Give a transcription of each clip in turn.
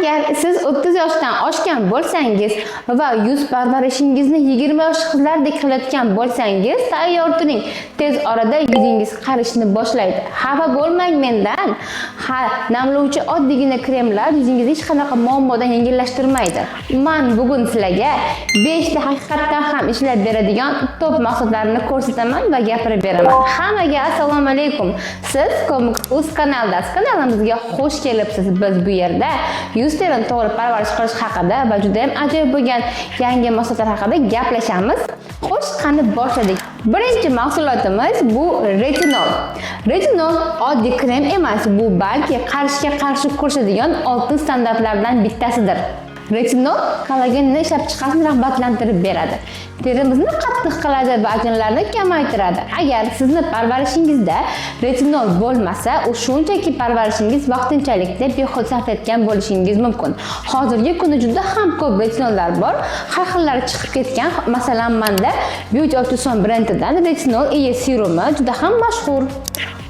Agar siz 30 yoshdan oshgan bo'lsangiz va yuz parvarishingizni 20 yosh qizlardek qilayotgan bo'lsangiz, tayyor turing. Tez orada yuzingiz qarishni boshlaydi. Xafa bo'lmang mendan. Namlovchi oddiygina kremlar yuzingizni hech qanaqa muammodan yengillashtirmaydi. Men bugun sizlarga 5 ta haqiqatdan ham ishlab beradigan top mahsulotlarini ko'rsataman va gapirib beraman. Hammaga assalomu alaykum. Siz Komux kanaldasiz. Kanalimizga xush kelibsiz. Biz bu yerda yuz terini to'g'ri parvarish qilish haqida va juda ham ajoyib bo'lgan yangi mahsulotlar haqida gaplashamiz. Xo'sh, qani boshladik. Birinchi mahsulotimiz bu retinol. Retinol oddiy krem emas, bu balki qarishga qarshi kurashadigan oltin standartlardan bittasidir. Retinol kollagenni ishlab chiqarishni rag'batlantirib beradi. Terimizni qattiq qiladi va ajinlarni kamaytiradi. Agar sizni parvarishingizda retinol bo'lmasa, u shunchaki parvarishingiz vaqtinchalik deb behuda sarflayotgan bo'lishingiz mumkin. Hozirgi kunda juda ham ko'p retinollar bor. Har xillari chiqib ketgan. Masalan, menda Beauty of Tucson brendidan retinol EE serumi juda ham mashhur.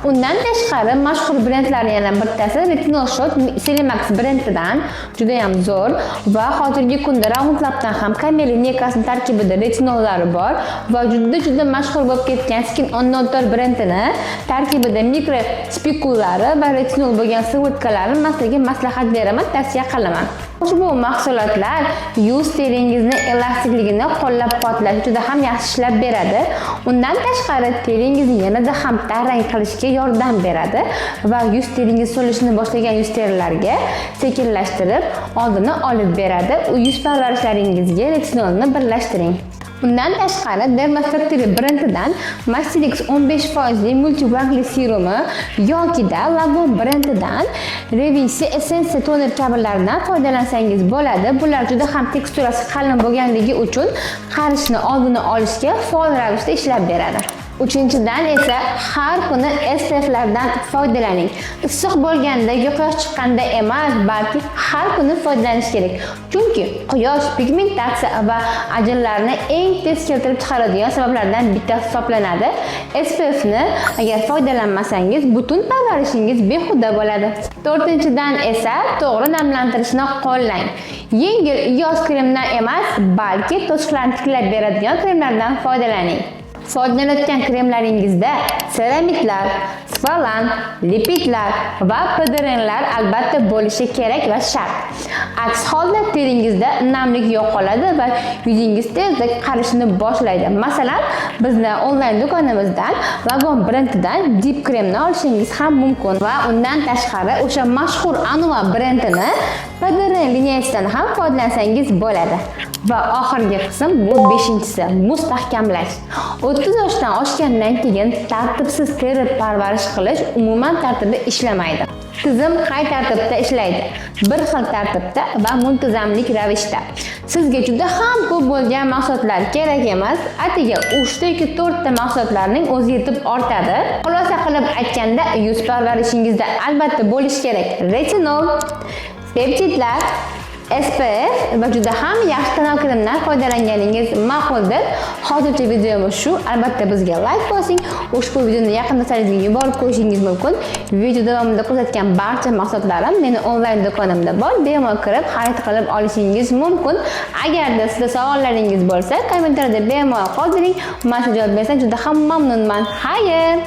Undan tashqari mashhur brendlarning yana bittasi Retinol Shot Selimax brendidan juda ham zo'r va hozirgi kunda Roundlab'dan ham Camellia lineykasining tarkibida retinollari bor va juda mashhur bo'lib ketgan Skin on Nature brendini tarkibida mikro spikullari va retinol bo'lgan sirotkalarni sizlarga maslahat beraman, tavsiya qilaman. Ushbu mahsulotlar yuz teringizni elastikligini qo'llab-quvvatlash juda ham yaxshi ishlab beradi. Undan tashqari teringizni yanada ham tarang qilishga yordam beradi va yuz teringiz so'lishni boshlagan yuz terilarga sekinlashtirib, oldini olib beradi. U yuz parvarishlaringizga retinolni birlashtiring. Bundan tashqari Dermafactory brendidan Masterix 15% multivankli serumi yoki Lagon brendidan Revisi Essence toner kabilardan foydalansangiz bo'ladi. Bular juda ham teksturasi qalin bo'lganligi uchun qarishni oldini olishga faol ravishda ishlab beradi. Uchinchidan esa har kuni SPF'lardan foydalaning. Issiq bo'lganda, quyosh chiqqanda emas, balki har kuni foydalanish kerak. Chunki quyosh pigmentatsiya va ajinlarni eng tez keltirib chiqaradigan sabablardan bittasi hisoblanadi. SPF'ni agar foydalanmasangiz, butun parvarishingiz behuda bo'ladi. To'rtinchidan esa to'g'ri namlantirishni qo'llang. Yengil yoz kremidan emas, balki to'siqlarni tiklab beradigan kremlardan foydalaning. Foydalanayotgan kremlaringizda seramidlar, sfalan, lipidlar va pdrnlar albatta bo'lishi kerak va shart. Aks holda teringizda namlik yo'qoladi va yuzingiz tezda qarishni boshlaydi. Masalan, bizning onlayn do'konimizdan Lagon brendidan Deep kremni olishingiz ham mumkin va undan tashqari o'sha mashhur Anua brendini pdrn lineyasidan ham foydalansangiz bo'ladi. Va oxirgi qism bu 5-inchisi, mustahkamlash. 30 yoshdan oshgandan keyin tartibsiz teri parvarish qilish umuman tartibda ishlamaydi. Tizim qay tartibda ishlaydi? Bir xil tartibda va muntazamlik ravishda. Sizga juda ham ko'p bo'lgan mahsulotlar kerak emas, atiga 3 ta yoki 4 ta mahsulotlarning o'zi yetib ortadi. Xulosa qilib aytganda, yuz parvarishingizda albatta bo'lish kerak retinol, peptidlar, SPF va juda ham yaxshi tonal kremdan foydalanganingiz ma'quldir. Hozircha videomiz shu. Albatta bizga like bosing. Ushbu videoni yaqin do'stlaringizga yuborib qo'yishingiz mumkin. Video davomida ko'rsatgan barcha mahsulotlarim meni onlayn do'konimda bor. Bemalol kirib xarid qilib olishingiz mumkin. Agarda sizda savollaringiz bo'lsa, kommentariyada bemalol qoldiring. Men javob bersam juda ham mamnunman. Xayr!